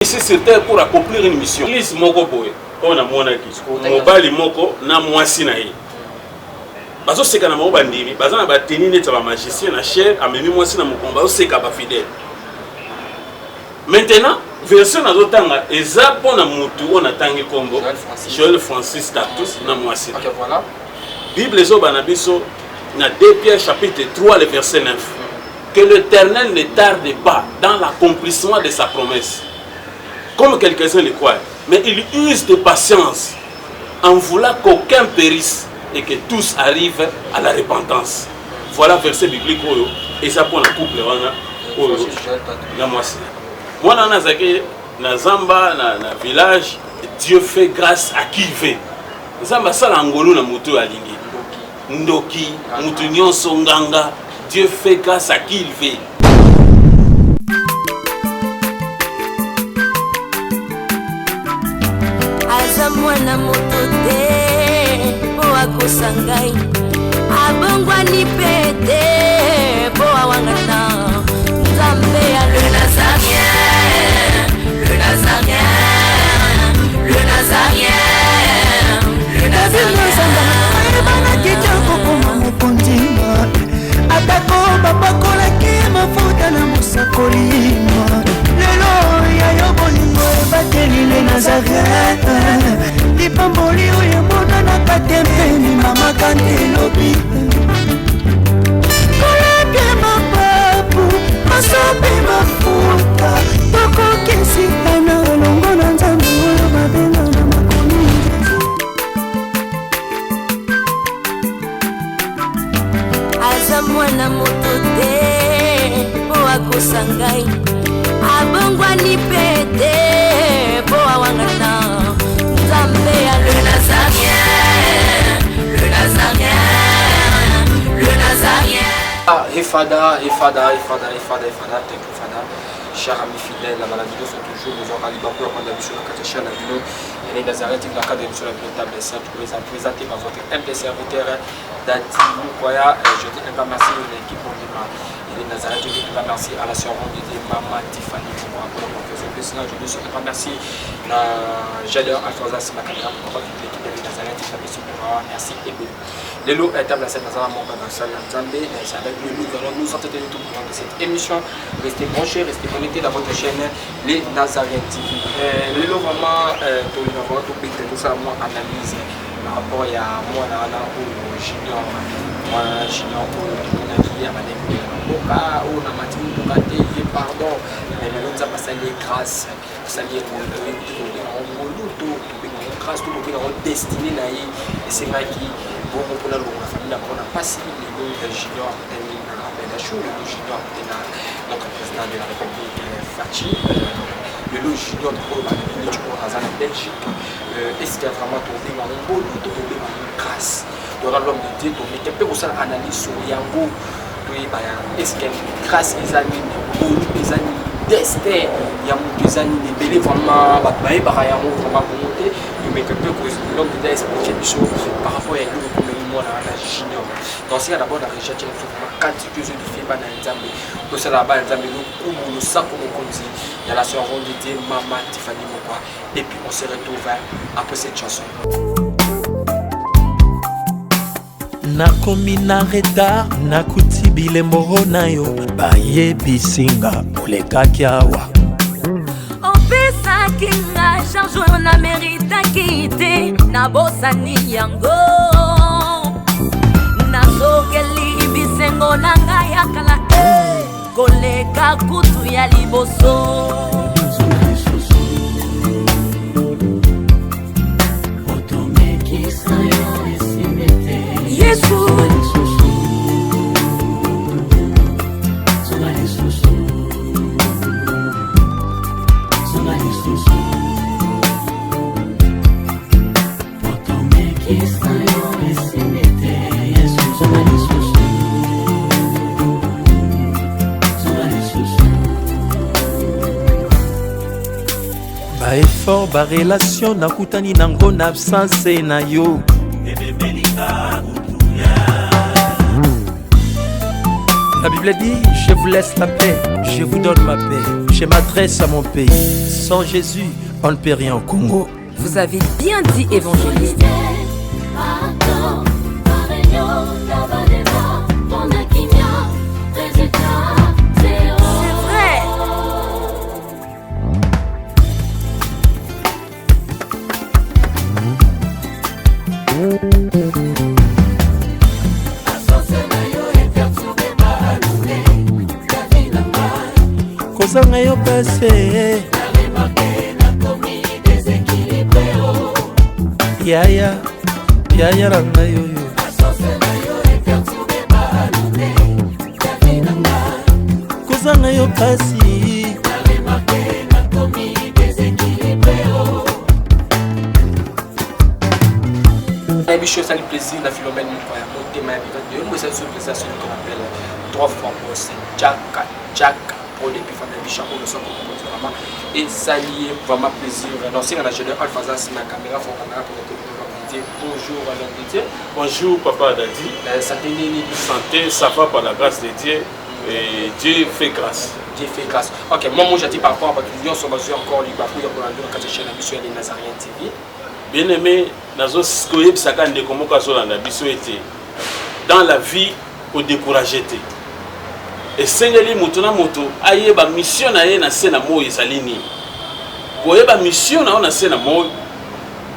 Ici sur terre pour accomplir une mission. L'église moko boye, on a monaki. Mobali moko na mwasi na ye. Bazo seka na moko bandimi, baza na bateni neta ba magicien na cher, amemi mwasi na mukomba, bazo seka ba fidèle. Maintenant, version na zotanga eza pona mutu on atangi kombo Joël Francis Tatus na mwasi. OK, voilà. Bible zo bana biso na 2 Pierre chapitre 3 le verset 9. Que l'Éternel ne tarde pas dans l'accomplissement de sa promesse. Comme quelques-uns le croient, mais il use de patience en voulant qu'aucun périsse et que tous arrivent à la repentance. Voilà verset biblique et ça pour le couple na mwasi. Moi na zaki na zamba na village, Dieu fait grâce à qui il veut. Zamba sala ngolu na mutu alingi. Ndoki, mutu nyonso nganga, Dieu fait grâce à qui il veut. Mwana moto te po akosangai abongwani pete po awangana Nzambe ya le Nazarien, le Nazarien, le Nazarien, le Nazarien. Bana kitoko koma mukondima atako babakolaki mafuta na musakolima lelo ya yobolingo ebateli le Nazarien. Lipamboli oyo mona na katempeni mama kantelobi koleke mapapu masope mafuta tokokesitana longo na Nzambe oyo babenga na makoni. Aza mwana moto te po akosangai abongwani pete po awangana Nzambe ya le Nazarien, le Nazarien, le Nazarien. Ifada, thank you Fada. Chers amis fidèles, la vidéo sont toujours nous aura libéré pour la mission de la chaîne la vidéo. Et les Nazareth, dans le cadre de la table des saints, je vais vous présenter votre humble serviteur Dati Moukoya. Je dis un grand merci à l'équipe pour les Nazareth, je dis un grand merci à la sœur de Maman Tiffany pour la confession de Sina. Je dis un grand merci à Jaleur Alfonso Simakania pour l'équipe de Nazareth. Merci et bien. Les lots table à cette maison, mon père Marcel Nzambe, c'est avec lui nous allons nous entretenir tout au long de cette émission. Restez branchés, restez connectés dans votre chaîne Les Nazareth TV. Les lots vraiment, tout ça, moi analyse par rapport à moi, junior, qui a pardon, mais les autres, ça les grâces, ça les grâce, tout le monde est destiné et c'est vrai qui bon pour la famille on a pas si les juniors le junior donc le président de la République Fachi le junior de Belgique est-ce qu'il y a vraiment tombé dans un beau tombé dans une grâce de l'homme de Dieu donc il peut aussi analyser sur Yango est-ce qu'il y a une grâce les amis les amis destin il y a des amis des bébés vraiment vraiment monter mais que peu que l'homme de Dieu explique des choses par rapport à nous comme moi la junior donc c'est d'abord la recherche qui est vraiment quantité de filles dans Nzambe pour cela là Nzambe nous comme nous ça comme on dit il y a la sœur Rondité Maman Tiffany Moukoya et puis on se retrouve après cette chanson. Nakomi na retard nakuti bilembo na yo bayebisinga olekaki awa opesaki nga charge oyo nameritaki te nabosani yango nazokeli bisengo na ngai ya kala koleka kutu ya liboso effort ba relation nakutani nango na absence na yo La Bible dit, je vous laisse la paix, je vous donne ma paix. Je m'adresse à mon pays. Sans Jésus, on ne peut rien au Congo. Vous avez bien dit évangéliste. Kozanga yo passé Yaya ranga yo Kozanga yo passé Bichot, ça le plaisir, la Philomène, mon thème de moi, c'est une surprise qu'on appelle 3 fois boss, Jack, pour les pifs de Bichot, on le sent vraiment. Et ça lié vraiment plaisir. Donc, si on a jeune Alpha Zas, ma caméra, il faut qu'on a pour bonjour à l'homme de Dieu. Bonjour, papa Dadi. Santé, ça va par la grâce de Dieu. Et Dieu fait grâce. Dieu fait grâce. Ok, moi, j'ai dit par rapport à l'union, on va encore lui battre, on va quand j'ai la mission de Nazarien TV. Bien aimé, dans la vie, au décourager. Et Seigneur, Moutona Moto, aye ba mission na ye na sena mo ezalini. Boye ba mission na ona sena mo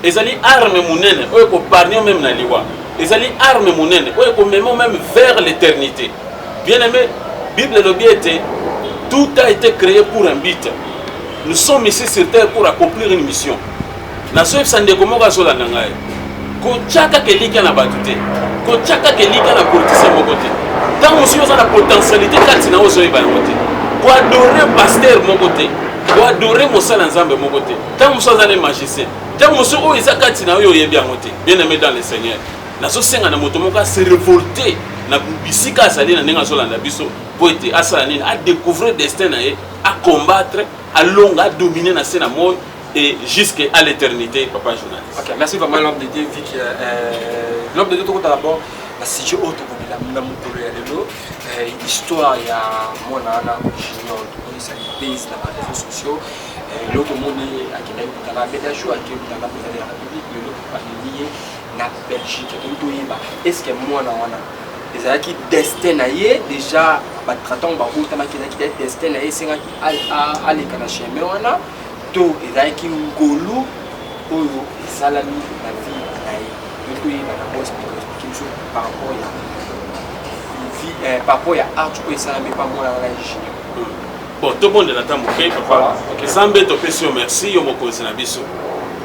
ezali arme munene, oyo ko parler même na liwa. Ezali arme munene, oyo ko même vers l'éternité. Bien aimé, Bible le biete, tout a été créé pour un but. Nous sommes ici sur terre pour accomplir une mission. Na soif sande komoka sola nangai ko chaka kelika na batute ko chaka kelika na politicien mokote tant aussi on a la potentialité kati na ozo ibana mokote ko adorer pasteur mokote ko adorer mosala nzambe mokote tant muso za les magiciens tant muso o isa kati na yo yebi amote bien aimé dans le Seigneur na so senga na moto moka se révolter na bisika sali na nenga sola na biso poete asala nini a découvrir destin na ye a combattre a longa dominer na scène moi et jusqu'à l'éternité, papa journaliste. Ok, merci vraiment l'homme de Dieu, Vic. L'homme de Dieu, tout d'abord, la situation autre que la l'histoire, il y a mon ana, junior, ça base dans les réseaux sociaux. L'autre monde à qui dans la Bédachou, à qui dans la République, l'autre pas lié, la Belgique, est-ce que moi, on a qui destin déjà, pas traitons, bah, où t'as qui destin c'est qui à l'écanaché, mais on a tout ezalaki ngolu oyo esalami na vie na ye donc oyeba na explication par rapport ya art oyo esalami pa mwana wana junior. Bon, tout le monde est dans le papa. Zambé te fait merci, yo mokozi na biso.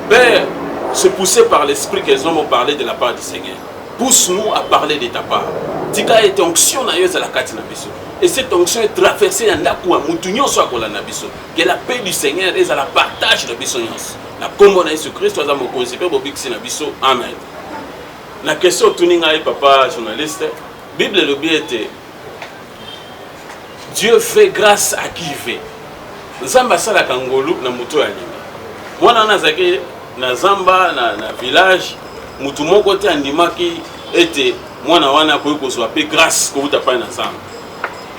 Père, se pousser par l'esprit qu'ils ont parlé de la part du Seigneur. Pousse-nous à parler de ta part. Tika est onction na yo za la kati na biso. Et cette onction est traversée en Nakua, Moutounion soit qu'on a biso. Que la paix du Seigneur est à la partage de biso. La combo na Jésus Christ, nous avons conçu pour bixer na biso. Amen. La question tuninga papa journaliste, Bible le bien était Dieu fait grâce à qui il veut. Zamba sala kangolu na muto ya limi. Mwana nazaki na zamba na village mutu moko te andimaki ete mwana wana ko kozwa pe grâce ko buta pa na zamba.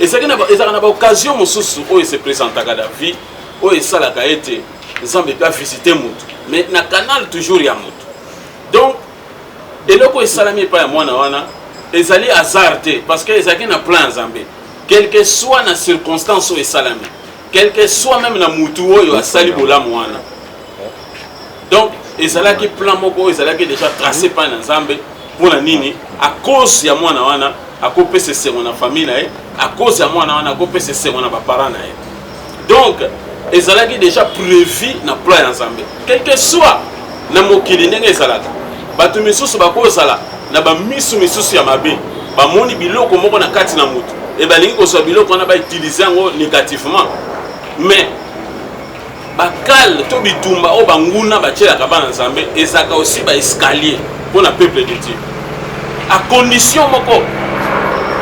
Et ça na occasion mosusu oyo se présentaka la vie oyo salaka ete Zamba peut visiter mutu. Mais na canal toujours ya mutu. Donc eloko esalami pa ya mwana wana ezali hasard te parce que ezaki na plan Zambé. Quelle que soit la circonstance ou salami, quel que soit même la moutou ou la sali bola moana. Donc, ezala qui plan moko, ezala qui déjà tracé par Nzambe pour la nini à cause ya mwana wana, à cause de ce mon famille là, à cause ya mwana wana, à cause de ce mon parents là. Donc, ezala qui déjà prévu na plan Nzambe. Quel que soit na mokili ndenge ezala. Batu misusu bakozala na ba misusu ya mabe, ba moni biloko moko na kati na mutu. Et bien, les gens qu'on a utilisé négativement. Mais, bakal, to bitumba, o banguna, bachela kabana nzambe, et ça a aussi un escalier pour le peuple de Dieu. À condition moko,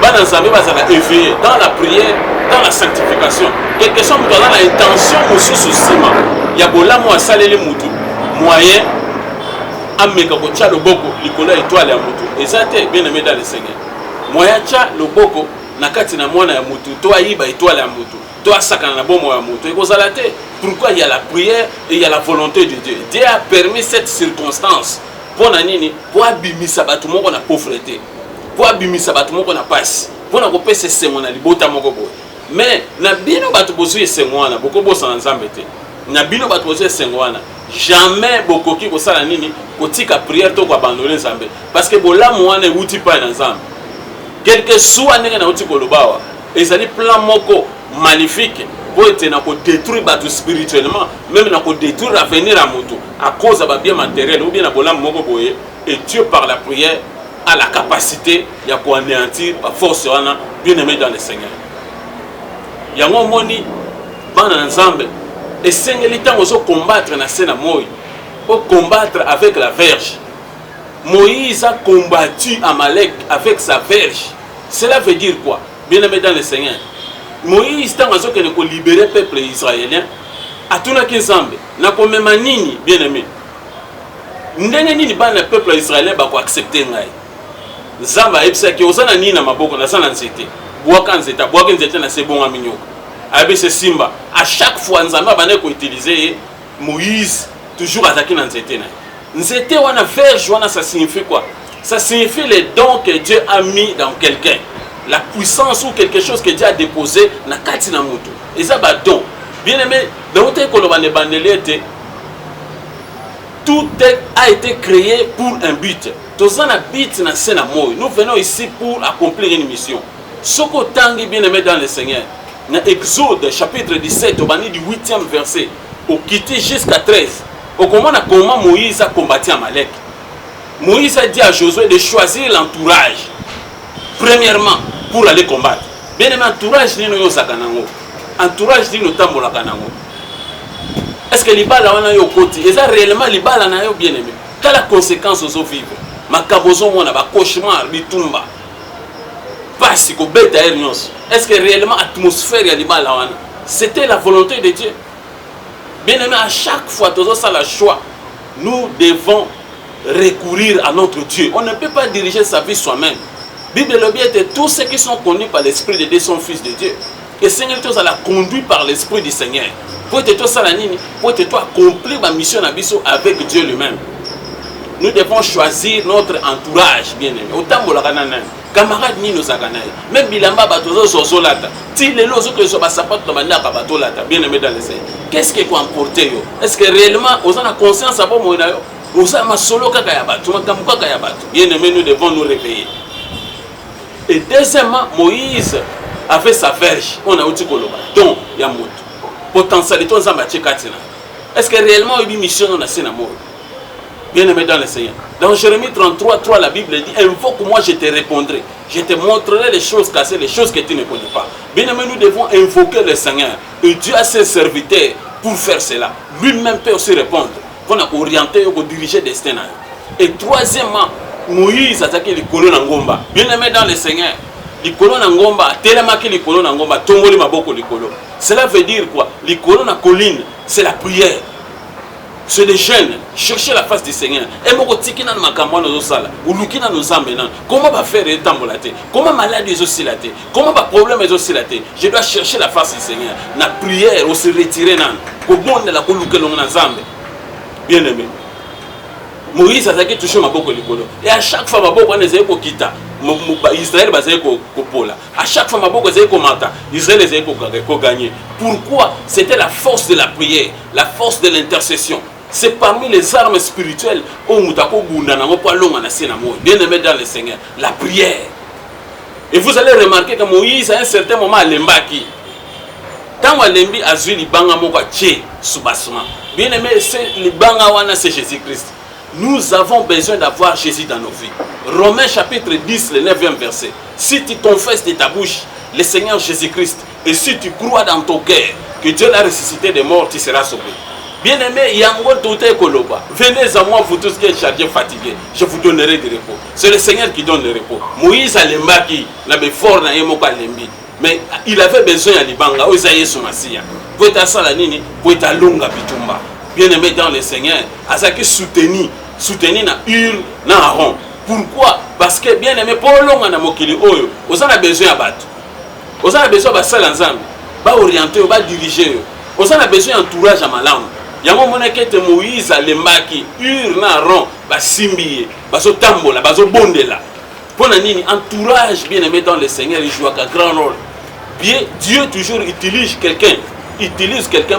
bana nzambe bazala éveillé dans la prière, dans la sanctification. Quelque chose dans l'intention aussi sous sima. Ya bola mo asalele mutu. Moyen ameka ko tcha le boko, likola étoile ya mutu. Et ça était bien aimé dans le Seigneur. Moyen tcha le boko na kati na mwana ya mutu to ayiba étoile ya mutu to asakana na bomo ya mutu ekozala te. Pourquoi il y a la prière et il y a la volonté de Dieu. Dieu a permis cette circonstance pour nini pour abimisa batu moko na pauvreté, pour abimisa batu moko na passe, pour na kopesa sengo na libota moko boye. Mais na bino batu bozuye sengo wana boko bosa na Nzambe te. Na bino batu bozuye sengo wana jamais bokoki kosala nini kotika prière to ko abandonner Nzambe parce que bolamu wana euti pa na Nzambe. Quelque soit ndenge na uti kolobawa ezali plan moko magnifique pour être na ko détruire batu spirituellement, même na ko détruire l'avenir à moto à cause de bien matériel ou bien na bolamu moko boye. Et Dieu par la prière a la capacité ya ko anéantir par force wana bien aimé dans le Seigneur. Yango moni bana Nzambe et sengeli tango so combattre na sena moi pour combattre avec la verge. Moïse a combattu Amalek avec sa verge. Cela veut dire quoi? Bien aimé dans le Seigneur. Moïse tango so kene ko libérer peuple israélien atuna ki Nzambe na ko mema nini bien aimé. Ndenge nini bana peuple israélien ba ko accepter ngai. Nzambe ayebisa ki ozana nini na maboko na sana nzete. Bwaka nzete na sebonga minyoko. Abese simba à chaque fois Nzambe abane ko utiliser Moïse toujours attaquer na nzete na. Nzete wana verge wana ça signifie quoi? Ça signifie les dons que Dieu a mis dans quelqu'un. La puissance ou quelque chose que Dieu a déposé na kati na mutu. Et ça ba don. Bien aimé, dans te kolobane bandelete tout a été créé pour un but. Tozana but na sena moi. Nous venons ici pour accomplir une mission. Soko tangi bien aimé dans le Seigneur. Dans Exode chapitre 17 au bani du 8e verset au quitter jusqu'à 13. Au comment Moïse a combattu Amalek. Moïse a dit à Josué de choisir l'entourage. Premièrement pour aller combattre. Bien aimé entourage ni no sakanango. Entourage ni no tambola kanango. Est-ce que libala wana yo koti? Est-ce réellement libala na yo bien aimé? Quelle la conséquence aux vivre? Makabozo mona ba cauchemar bitumba. Passe ko beta ernyos. Est-ce que réellement atmosphère ya libala wana? C'était la volonté de Dieu. Bien aimé, à chaque fois que nous avons le choix, nous devons recourir à notre Dieu. On ne peut pas diriger sa vie soi-même. Bible le bien de tous ceux qui sont connus par l'Esprit de Dieu sont fils de Dieu. Et Seigneur, tu as conduit par l'Esprit du Seigneur. Pour être toi salanini, pour être toi accomplir ma mission avec Dieu lui-même. Nous devons choisir notre entourage, bien aimé. Autant que nous camarades ni nos aganai. Même bilamba batozo zozolata. Ti les lozo que so basapat to bandaka batolata. Bien aimé dans le Seigneur. Qu'est-ce que quoi emporter yo? Est-ce que réellement on a la conscience à bon moina yo? On a ma solo kaka ya batu, makamuka kaka ya batu. Bien aimé, nous devons nous réveiller. Et deuxièmement, Moïse a fait sa verge. On a outi koloba. Donc, ya moto. Potentialité on zamba tchekatina. Est-ce que réellement une mission on a sena mort? Bien aimé dans le Seigneur. Dans Jérémie 33:3, la Bible dit: invoque-moi, je te répondrai. Je te montrerai les choses cassées, les choses que tu ne connais pas. Bien aimé, nous devons invoquer le Seigneur. Et Dieu a ses serviteurs pour faire cela. Lui-même peut aussi répondre. Pour nous orienter, pour diriger le destin. Et troisièmement, Moïse a attaqué les colons en Ngomba. Bien aimé dans le Seigneur. Les colons en Ngomba, tellement que les colons en Ngomba, tomboli maboko les colons. Cela veut dire quoi? Les colons en colline, c'est la prière. C'est des jeunes, chercher la face du Seigneur. Et moi, comment va faire les temps? Comment malade est aussi la tête? Comment va problème est aussi la tête? Je dois chercher la face du Seigneur. La prière, on se retire. Bien aimé. Moïse a touché ma boko likolo. Et à chaque fois, ma boko a été kita. Israël a été kopola. À chaque fois, ma boko a été komata. Israël a été gagné. Pourquoi? C'était la force de la prière, la force de l'intercession. C'est parmi les armes spirituelles bien aimé dans le Seigneur, la prière. Et vous allez remarquer que Moïse à un certain moment a lembaki. Quand Walembi a vu libanga moko tché soubassement. Bien aimé, c'est libanga wana c'est Jésus-Christ. Nous avons besoin d'avoir Jésus dans nos vies. Romains chapitre 10, le 9e verset. Si tu confesses de ta bouche le Seigneur Jésus-Christ et si tu crois dans ton cœur que Dieu l'a ressuscité des morts, tu seras sauvé. Bien-aimé, venez à moi, vous tous qui êtes chargés, fatigués. Je vous donnerai du repos. C'est le Seigneur qui donne le repos. Moïse a l'embaki, l'avait fort dans Yemoka Lembi. Mais il avait besoin de l'Ibanga, Osaïe Soumassia. Pour être à Salanini, pour être à Lunga Bitumba. Bien-aimé dans le Seigneur, à ça qui soutenir na Ur, na Aaron. Pourquoi? Parce que bien-aimé, pour l'onga na Mokili Oyo, on a besoin de battre. Vous avez besoin de ça ensemble, va orienter, va diriger. Vous avez besoin d'entourage à malam. Il y a un moment que Moïse a les maquis, urna rond, va simbier, va se tambola, va se bondela. Pour un entourage bien aimé dans le Seigneur, il joue un grand rôle. Bien, Dieu toujours utilise quelqu'un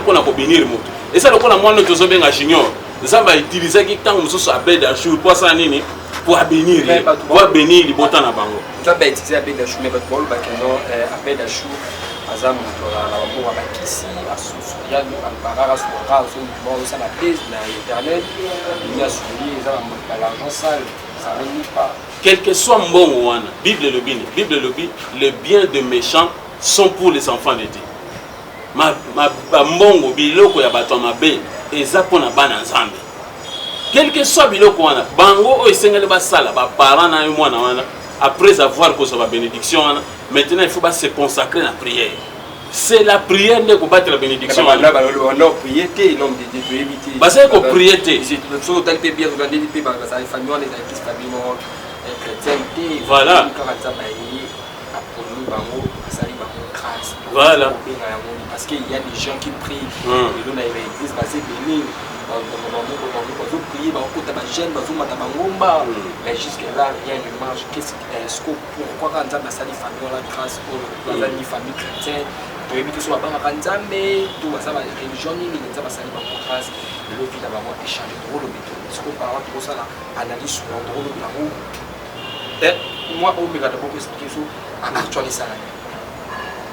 pour nous bénir. Et ça, le coup, moi, nous sommes bien junior. Ça va utiliser quelqu'un qui nous a béni pour ça, pour bénir, pour bénir les botans à Bango. Ça va utiliser à béni, mais votre bol, appel à chou, Azam, l'amour à Bakissi, à Soussouria, à Parara, à Soura, à la thèse, à l'éternel, il y a soulié, l'argent sale, ça ne nie pas. Quel que soit mon ouana, Bible le dit, le bien de méchants sont pour les enfants de Dieu. Ma mbongo biloko ya bato mabe eza pona bana nzambe. Quel que soit biloko wana, bango o esengeli basala ba parents na mwana wana après avoir reçu la bénédiction wana, maintenant il faut pas se consacrer à la prière. C'est la prière qui va battre la bénédiction. On a prié, l'homme de Dieu éviter. Bah c'est qu'on prier. Voilà. Voilà. Parce qu'il y a des gens qui prient. Mais jusque-là, rien ne marche. Pourquoi quand on a sali famille, la grâce pour la famille chrétienne, pour éviter ce qu'on va faire, mais tout ça va religion, il y a des sali pour grâce, le vie d'abord échanger drôle au béton. Ce qu'on parle de ça, analyse sur l'endroit de la roue. Moi, on me regarde beaucoup expliquer ça, actualiser ça.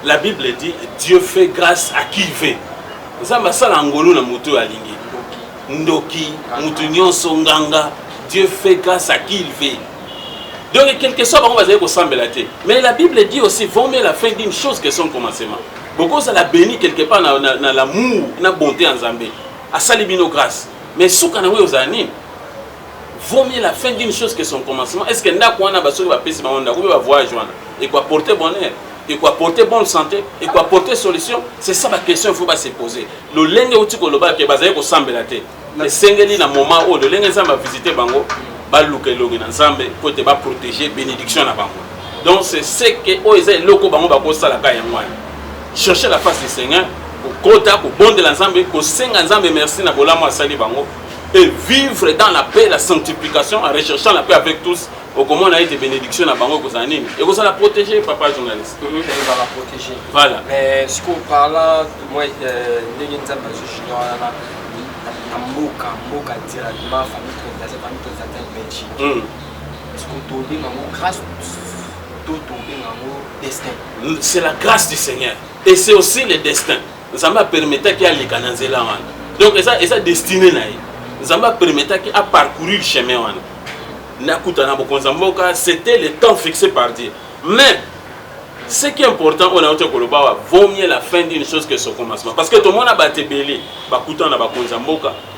La Bible dit Dieu fait grâce à qui il veut. Ça va ça l'angolo na moto alingi. Ndoki, mutunyon songanga, Dieu fait grâce à qui il veut. Donc quelque chose on va dire qu'on semble la tête. Mais la Bible dit aussi vaut mieux la fin d'une chose que son commencement. Beaucoup ça la béni quelque part dans l'amour, dans la bonté en Zambie. À salibino grâce. Mais ce qu'on a vu aux années, vaut mieux la fin d'une chose que son commencement. Est-ce que n'a quoi na baso va passer on va voyage et quoi porter bonheur. Et quoi porter bonne santé, et quoi porter solution, c'est ça la question qu'il faut se poser. Le lenge où tu as que basaye ko semble la tête. Le sengeli na moment où le lenge ça va visiter bango, ba luke logi na nzambe pour te ba protéger bénédiction na bango. Donc c'est ce que oise loko bango ba ko sala ka yangwa. Chercher la face du Seigneur, pour kota pour bon de l'ensemble, pour senga nzambe merci na bolamo asali bango et vivre dans la paix, la sanctification en recherchant la paix avec tous. Comment on a été bénédiction à Bango Kosanine. Et vous allez la protéger, papa journaliste. Elle va la protéger. Voilà. Mais ce qu'on parle là, moi, les gens qui sont Mboka directement, famille est-ce qu'on tombe dans grâce destin? C'est la grâce du Seigneur. Et c'est aussi le destin. Ça m'a permis qu'il y ait les cananzela. Donc, ça destiné. Ça m'a permis qu'il a parcouru le chemin. C'était le temps fixé par Dieu. Mais ce qui est important, on a autre que le bas vaut mieux la fin d'une chose que son commencement. Parce que tout le monde a battu belé,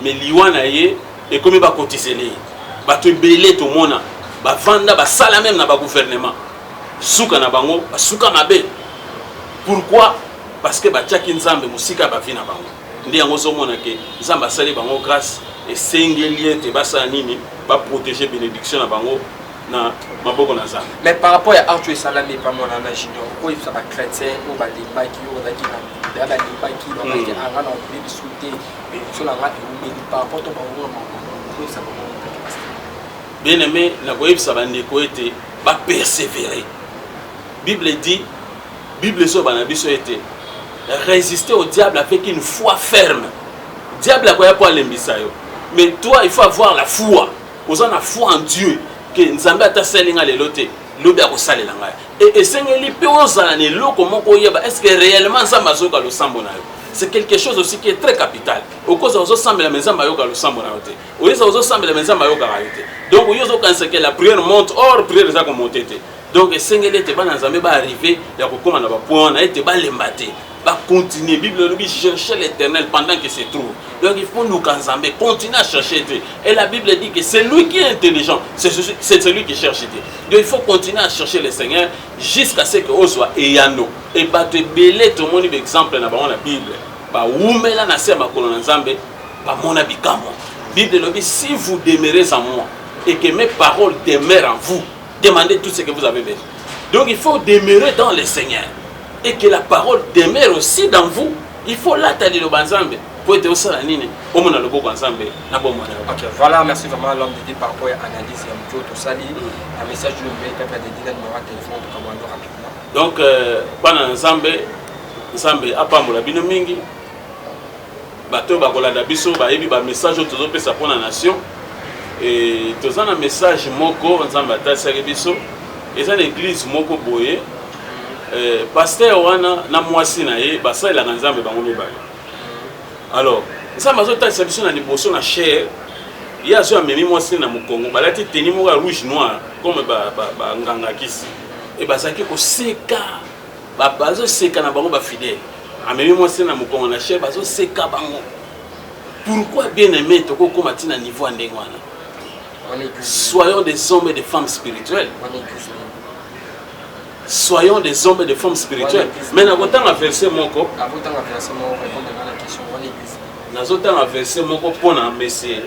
mais liwana et comme il va cotiser les, battu belé tout le monde, va vendre, va sala même dans le gouvernement. Souka na bango, souka mabe. Pourquoi? Parce que bachaki nzambe musika ba vina bango. Ndi yango zo mona ke nzamba sali bango grâce et sengelier te basa nini ba protéger bénédiction na bango na maboko na nzambe. Mais par rapport à Arthur Salamé pas mon ana junior, ko il ça chrétien ou ba limba ki o da ki na ba limba ki ba ki anga na obli bisouté mais sur la rate mais par rapport au bango na ça bien aimé na ko ça ba ndeko ete ba persévérer. Bible dit Bible so bana biso ete résister au diable avec une foi ferme. Diable a quoi pour l'embissa yo. Mais toi il faut avoir la foi. Vous avez la foi en Dieu que nzambe ata selinga lelote lobi a ko salela ngai. Et sengeli pe ozala ne loko moko yeba est-ce que réellement nzambe azoka lo sambo na yo. C'est quelque chose aussi qui est très capital. Au cause ozo sambela nzambe ayoka lo sambo na yo te. Oyeza ozo sambela nzambe ayoka ra yo te. Donc oyozo kanse que la prière monte or prière za ko monter te. Donc sengeli te bana nzambe ba arriver ya ko koma na ba point na ete ba lembate. Va continuer. Bible dit chercher l'Éternel pendant qu'il se trouve. Donc il faut nous continuer à chercher Dieu. Et la Bible dit que c'est lui qui est intelligent, c'est celui qui cherche Dieu. Donc il faut continuer à chercher le Seigneur jusqu'à ce que on soit ayano. Et pas te belé tout le monde exemple dans la Bible. Ba umela na sema kono nzambe ba mona bikamo. Bible dit si vous demeurez en moi et que mes paroles demeurent en vous, demandez tout ce que vous avez besoin. Donc il faut demeurer dans le Seigneur. et que la parole demeure aussi dans vous. Il faut l'attaler le banzambe pour être au salanine au monde le beau ensemble na bon moyen. OK, voilà, merci vraiment l'homme de Dieu par rapport à l'analyse et un tout ça un message du mail papa de Dylan numéro téléphone pour comment rapidement. Donc bana nzambe apambola bino mingi bato bakolanda biso bayebi ba message tozo pesa pour la nation et toza na message moko nzambe atasaki biso eza na église moko boye pasteur wana na mwasi na ye basalelaka nzambe bango mibale. Alors nzambe azotalisa biso na liboso na chair ye azo amemi mwasi na mokongo balati teni moko ya rouge noir comme banganga kisi e bazalaki koseka bazoseka na bango bafidèle amemi mwasi na mokongo na chair bazoseka bango. Pourquoi bien aimé tokokoma ntina niveau ya ndenge wana? Soyons des hommes et des femmes spirituelles. Soyons des hommes et des femmes spirituelles. Mais nous avons un verset moko. Nous avons un verset moko pour nous messieurs.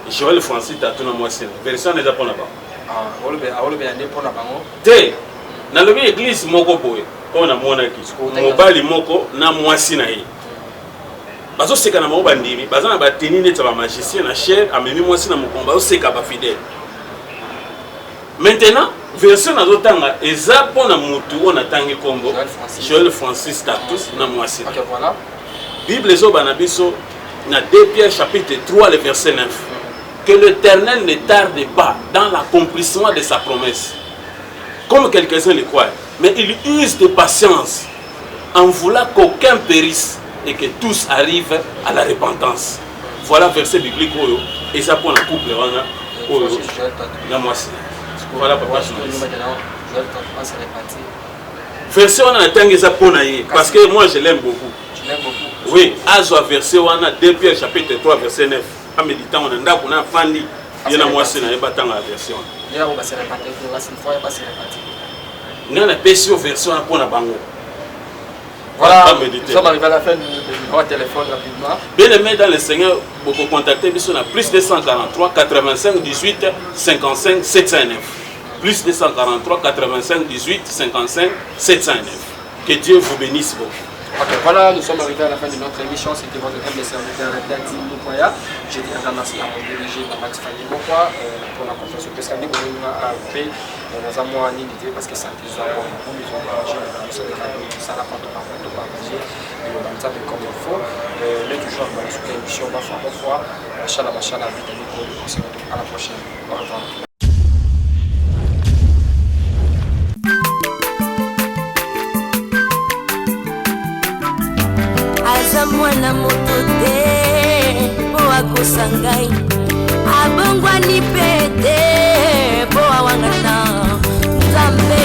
Joël Francis tatu na mwasi. Verset n'est pas pour là-bas. Te. Na lobi église moko boye. On a mona ki. Mobali moko na mwasi na ye. Bazo seka na moko bandimi. Baza na ba tenir net ba magicien na chair amemi mwasi na mokomba. Bazo seka ba fidèle. Maintenant verset na zotanga eza pona mutu ona tangi kombo Joël Francis Tatus na mwasi. OK, voilà. Bible zo bana biso na 2 Pierre chapitre 3 le verset 9. Que l'Éternel ne tarde pas dans l'accomplissement de sa promesse. Comme quelques-uns le croient, mais il use de patience en voulant qu'aucun périsse et que tous arrivent à la repentance. Voilà verset biblique oyo et ça pour la couple wana oyo na mwasi. Voilà papa. Verset wana natangi eza pona ye parce que moi je l'aime beaucoup. Tu l'aimes beaucoup? Oui, azwa verset wana 2 Pierre chapitre 3 verset 9. A méditant on ndako na fandi yena mwasi na ebatanga verset wana. Ndia ko basere paté ko basine fois pas se répéter. Ngana pesi verset wana pona bango. Voilà, nous sommes arrivés à la fin du numéro de téléphone rapidement. Bien aimé dans le Seigneur, vous pouvez contacter sur plus 243 85 18 55 709. Plus 243 85 18 55 709. Que Dieu vous bénisse beaucoup. Ok, voilà, nous sommes arrivés à la fin de notre émission. C'était votre MBC serviteur Redati Moukoya. J'ai dit un grand merci à mon dirigé, Max Fanny Moukoya, pour la confiance que ça dit qu'on a fait dans un mois en unité parce que ça a été un bon coup. Ils ont partagé, ça n'a pas tout partagé. Et on a ça comme il faut. Mais toujours dans la émission, on va faire une fois. Machallah, vite, on se retrouve à la prochaine. Au revoir. aza mwana moto te po akosa ngai abongwani pe te po awangana nzambe